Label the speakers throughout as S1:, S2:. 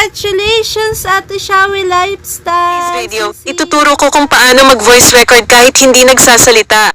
S1: Congratulations, Ate Shawi Lifestyle!
S2: Radio, ituturo ko kung paano mag-voice record kahit hindi nagsasalita.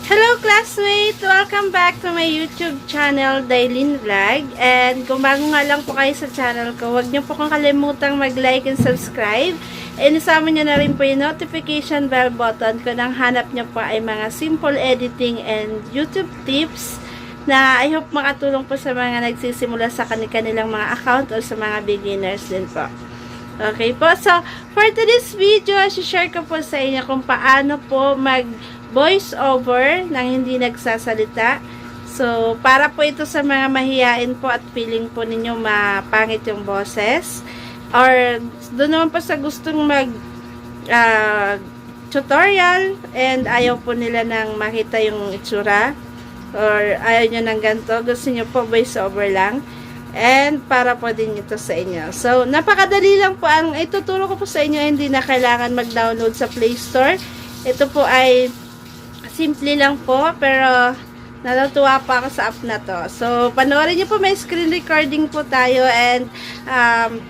S1: Hello classmates! Welcome back to my YouTube channel, Dailin Vlog. And kung bago nga lang po kayo sa channel ko, huwag niyo po kong kalimutang mag-like and subscribe. And isama niyo na rin po yung notification bell button kung ang hanap niyo po ay mga simple editing and YouTube tips na I hope makatulong po sa mga nagsisimula sa kanilang mga account o sa mga beginners din po. Okay po, so for today's video, share ko po sa inyo kung paano po mag voice over nang hindi nagsasalita. So, para po ito sa mga mahiyain po at feeling po ninyo mapangit yung boses. Or, doon naman po sa gustong mag tutorial and ayaw po nila nang makita yung itsura. Or, ayaw nyo ng ganito. Gusto nyo po voice over lang. And, para po din ito sa inyo. So, napakadali lang po. Ang ituturo ko po sa inyo, hindi na kailangan mag-download sa Play Store. Ito po ay simple lang po, pero natutuwa pa ako sa app na to. So, panoorin niyo po, may screen recording po tayo and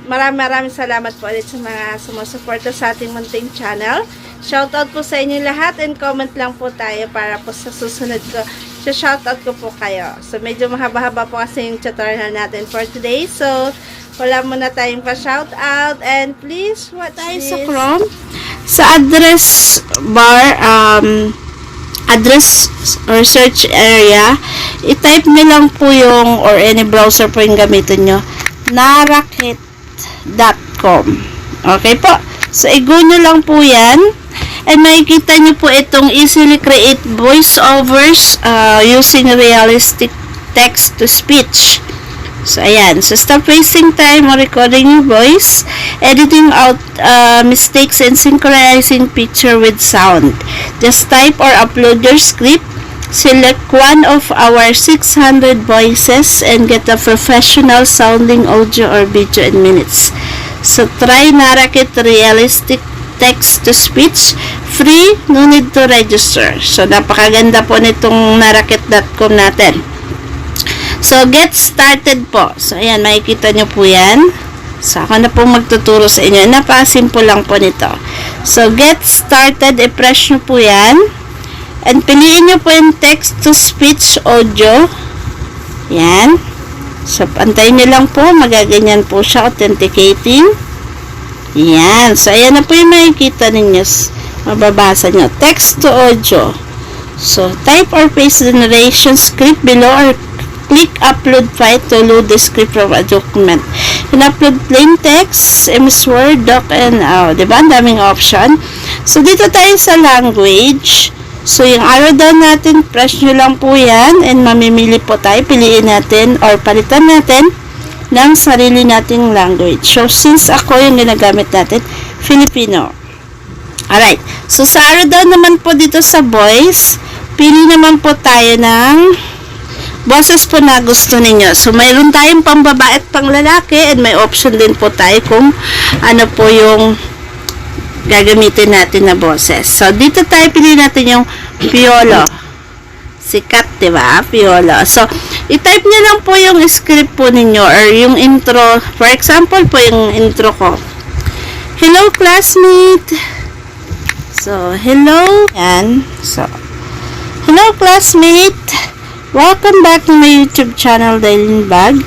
S1: maraming salamat po ulit sa mga sumusuporta sa ating munting channel. Shoutout po sa inyo lahat and comment lang po tayo para po sa susunod ko. Shoutout ko po kayo. So, medyo mahaba-haba po kasi yung tutorial natin for today. So, wala muna tayong pa-shoutout and please watch this. Sa Chrome, sa address bar, address or search area, i-type nyo lang po yung or any browser po yung gamitin nyo, narakit.com. Okay po. So, i-go nyo lang po yan. And makikita nyo po itong easily create voiceovers using realistic text-to-speech. So, ayan. So, stop wasting time on recording your voice, editing out mistakes, and synchronizing picture with sound. Just type or upload your script, select one of our 600 voices, and get a professional sounding audio or video in minutes. So, try Narakit Realistic Text-to-Speech. Free, no need to register. So, napakaganda po nitong narakit.com natin. So, get started po. So, ayan, makikita nyo po yan. So, ako na pong magtuturo sa inyo. Napaka-simple lang po nito. So, get started. I-press nyo po yan. And piliin nyo po yung text-to-speech audio. Yan. So, antayin nyo lang po. Magaganyan po siya. Authenticating. Yan. So, ayan na po yung makikita ninyo. Mababasa nyo. Text-to-audio. So, type or paste the narration script below or click upload file to load the script from a document. In-upload plain text, MS Word, Doc, and diba? Ang daming option. So, dito tayo sa language. So, yung arrow down natin, press nyo lang po yan and mamimili po tayo. Piliin natin or palitan natin ng sarili nating language. So, since ako yung ginagamit natin, Filipino. Alright. So, sa arrow down naman po dito sa voice, pili naman po tayo ng boses po na gusto ninyo. So, mayroon tayong pang babae at pang lalaki and may option din po tayo kung ano po yung gagamitin natin na boses. So, dito tayo pili natin yung Piolo. Sikat, diba? Piolo. So, i-type nyo lang po yung script po ninyo or yung intro. For example po, yung intro ko. Hello, classmate. So, hello. Yan. So, hello, classmate. Welcome back to my YouTube channel, Dailin Vlog.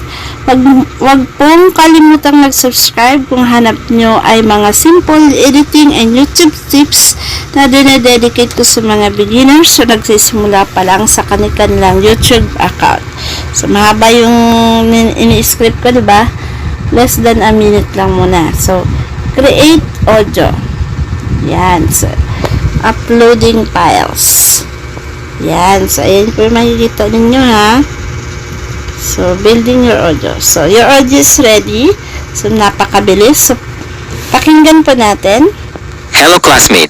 S1: Wag pong kalimutang mag-subscribe kung hanap nyo ay mga simple editing and YouTube tips na dinededicate ko sa mga beginners so nagsisimula pa lang sa kanilang YouTube account. So, mahaba yung ini-script ko, diba? Less than a minute lang muna. So, create audio. Yan. So, uploading files. Yan. So, ayan po yung makikita ninyo, ha. So, building your audio. So, your audio is ready. So, napakabilis. So, pakinggan po natin.
S2: Hello classmate!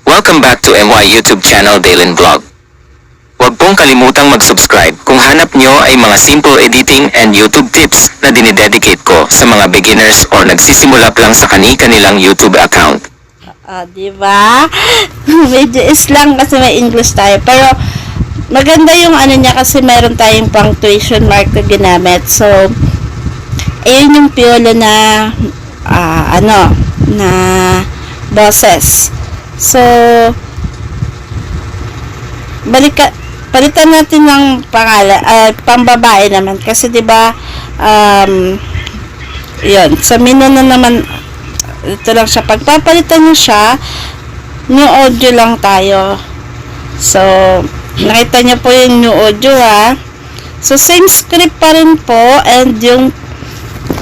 S2: Welcome back to MY YouTube channel Dailin Vlog. Huwag pong kalimutang mag-subscribe kung hanap nyo ay mga simple editing and YouTube tips na dinidedicate ko sa mga beginners or nagsisimula pa lang sa kanilang YouTube account.
S1: Diba? Medyo is lang kasi may English tayo. Pero, maganda yung ano niya kasi meron tayong punctuation mark na ginamit. So, ayun yung piolo na na boses. So, palitan natin ng pangalan, pambabae naman kasi 'di ba yun, sa menu na naman ito lang siya, pagpapalitan niyo siya, new audio lang tayo. So, nakita niyo po yung new audio So, same script pa rin po, and yung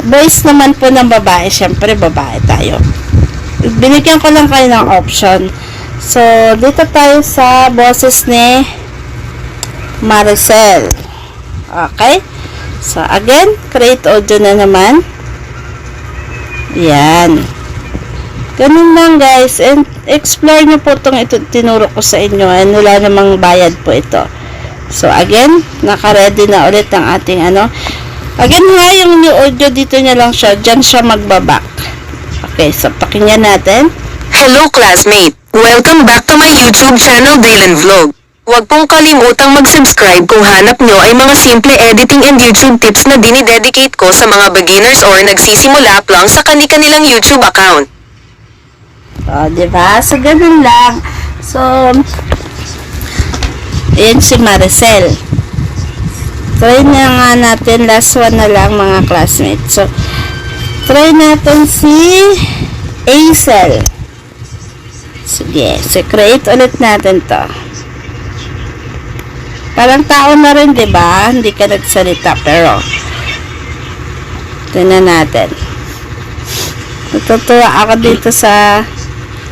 S1: voice naman po ng babae, syempre babae tayo. Binigyan ko lang kayo ng option. So, dito tayo sa boses ni Maricel. Okay? So, again, create audio na naman. Yan. Ganun lang, guys. And explore nyo po itong tinuro ko sa inyo. And wala namang bayad po ito. So, again, naka-ready na ulit ang ating Again yung new audio dito niya lang siya. Diyan siya magbabak. Okay, so pakinggan natin.
S3: Hello classmate! Welcome back to my YouTube channel Dalen Vlog. Huwag pong kalimutang mag-subscribe kung hanap nyo ay mga simple editing and YouTube tips na dinidedicate ko sa mga beginners or nagsisimula pa lang sa kanilang YouTube account.
S1: Diba? So, ganun lang. So, ayan si Maricel. Try na nga natin. Last one na lang mga classmates. So, try natin si Aisel. Sige. So, create ulit natin to. Parang tao na rin, diba? Hindi ka nagsalita, pero tingnan natin. Natutuwa ako dito sa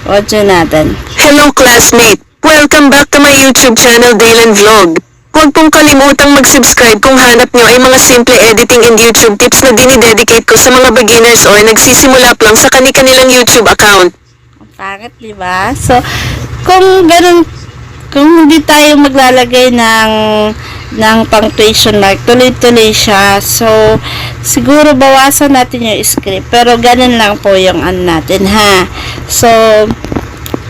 S1: audio natin.
S3: Hello classmate! Welcome back to my YouTube channel Dalen Vlog. Huwag pong kalimutang mag-subscribe kung hanap nyo ay mga simple editing and YouTube tips na dinidedicate ko sa mga beginners or nagsisimula pa lang sa kanilang YouTube account.
S1: Ang pangit, diba? So, kung ganun, kung hindi tayo maglalagay ng punctuation mark, tuloy-tuloy siya. So, siguro bawasan natin yung script. Pero ganun lang po yung natin, ha? So,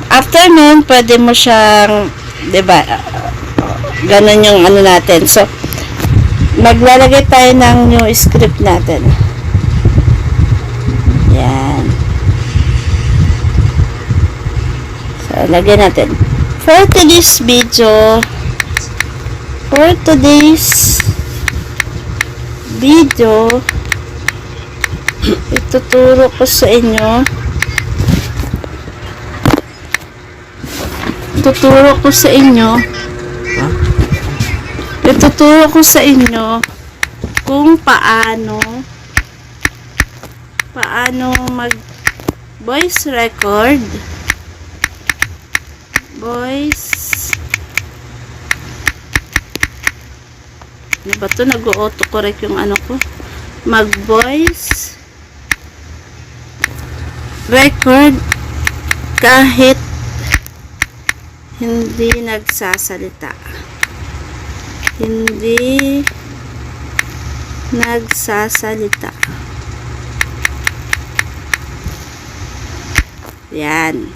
S1: after nun, pwede mo siyang, diba, ganun yung natin. So, maglalagay tayo ng new script natin. Yan. So, lagyan natin. For today's video, ituturo ko sa inyo kung paano mag voice record, ano ba ito? Nag-auto-correct yung ko. Mag-voice record kahit hindi nagsasalita. Yan.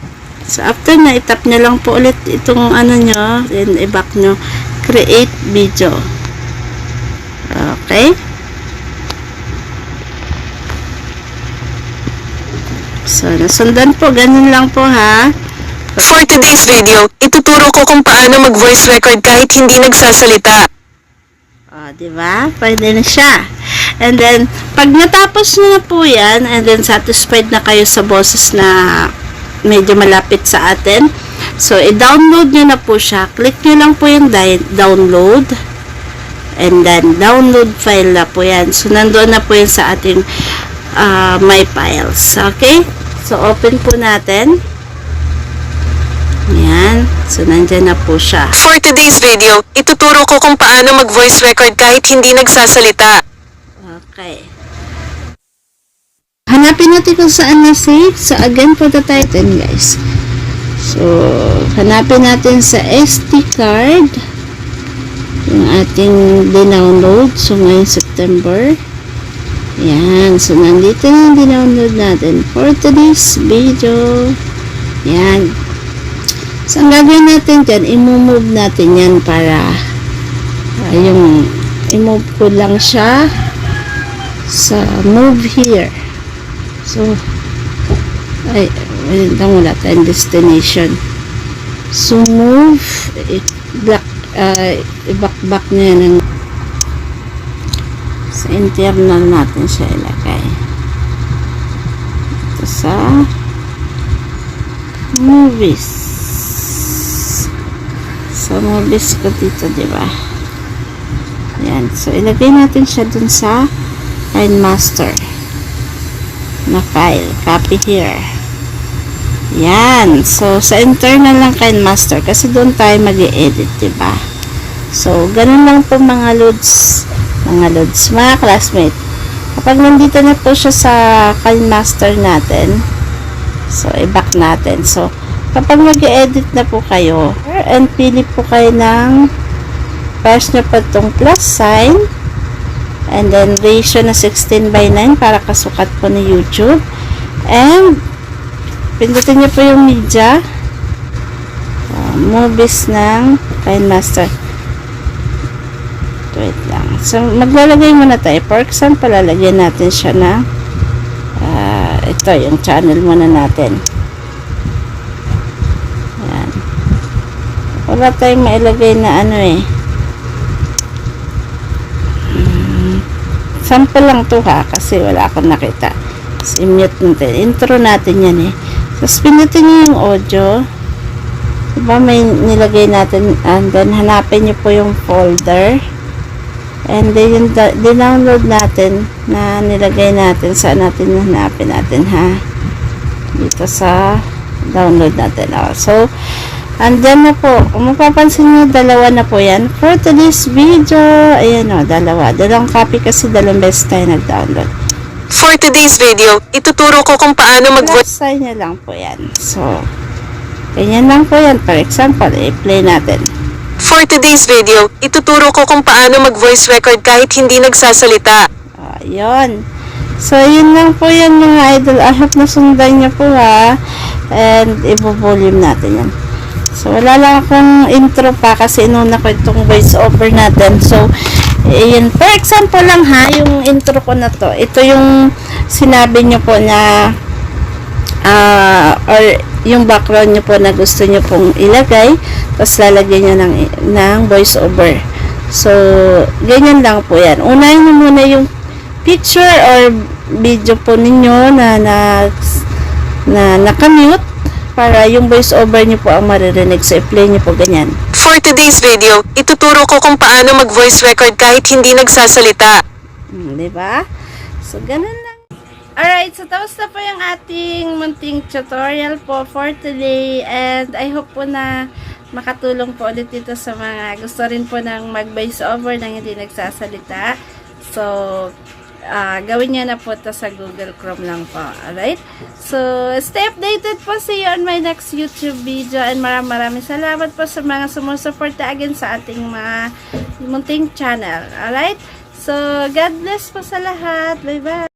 S1: So, after na, itap nyo lang po ulit itong nyo, then i-back nyo, create video. Okay? So, nasundan po, ganun lang po, ha?
S3: For today's video, ituturo ko kung paano mag-voice record kahit hindi nagsasalita.
S1: Diba? Pwede na siya. And then, pag natapos nyo na po yan, and then satisfied na kayo sa boses na medyo malapit sa atin, so, i-download nyo na po siya. Click nyo lang po yung download. And then, download file na po yan. So, nandoon na po yan sa ating my files. Okay? So, open po natin. Yan. So, nandyan na po siya.
S3: For today's video, ituturo ko kung paano mag-voice record kahit hindi nagsasalita.
S1: Okay. Hanapin natin kung saan na-save. So, again, punta tayo din, guys. So, hanapin natin sa SD card yung ating dinownload. So, ngayong September. Yan. So, nandito na yung dinownload natin for today's video. Yan. So, ang gagawin natin dyan, i-move natin yan para Yung i-move ko lang siya sa move here. So, ay, wala tayong destination. So, move, i-back niya ng sa internal natin siya ilagay. Ito sa movies. Sa movies ko dito, diba? Yan. So, ilagay natin siya dun sa KineMaster na file. Copy here. Yan. So, sa internal lang KineMaster kasi doon tayo mag-i-edit, diba? So, ganun lang po mga loads, mga classmate. Kapag nandito na po siya sa KineMaster natin, so, i-back natin. So, kapag mag-i-edit na po kayo, and pili po kayo ng press nyo po itong plus sign, and then ratio na 16:9 para kasukat po ni YouTube, and pindutin nyo po yung media, movies ng KineMaster. Wait lang. So, maglalagay muna tayo. For example, lalagyan natin siya na ito, yung channel muna natin. Ayan. Wala tayong mailagay na ano eh. Sample lang to ha, kasi wala akong nakita. So, i-mute natin. Intro natin yan eh. Tapos, pinutin nyo yung audio. Diba, may nilagay natin, and then, hanapin nyo po yung folder. And then, yung download natin na nilagay natin, saan natin hanapin natin ha? Dito sa download natin. So, andyan na po. Kung mapapansin nyo, dalawa na po yan. For today's video, ayan o, dalawa. Dalawang copy kasi dalawang beses tayo nag-download.
S3: For today's video, ituturo ko kung paano
S1: Plus sign nyo lang po yan. So, ganyan lang po yan. For example, i-play natin.
S3: For today's video, ituturo ko kung paano mag-voice record kahit hindi nagsasalita.
S1: Ayun. So, yun lang po yan mga idol. I hope nasundan nyo po ha. And, i-volume natin yan. So, wala lang akong intro pa kasi inuna ko itong voice over natin. So, yun. For example lang ha, yung intro ko na to. Ito yung sinabi nyo po na or yung background nyo po na gusto nyo pong ilagay. Tapos, lalagyan nyo ng voice over. So, ganyan lang po yan. Unahin nyo muna yung picture or video po ninyo na nakamute para yung voice over nyo po ang maririnig. So, i-play nyo po ganyan.
S3: For today's video, ituturo ko kung paano mag-voice record kahit hindi nagsasalita.
S1: Diba? So, ganun lang. Alright, so tapos na po yung ating munting tutorial po for today. And I hope po na makatulong po ulit dito sa mga gusto rin po ng mag-voice over nang hindi nagsasalita. So, gawin nyo na po ito sa Google Chrome lang po. Alright? So, stay updated po. See you on my next YouTube video. And maraming salamat po sa mga sumusuporta again sa ating mga munting channel. Alright? So, God bless po sa lahat. Bye-bye!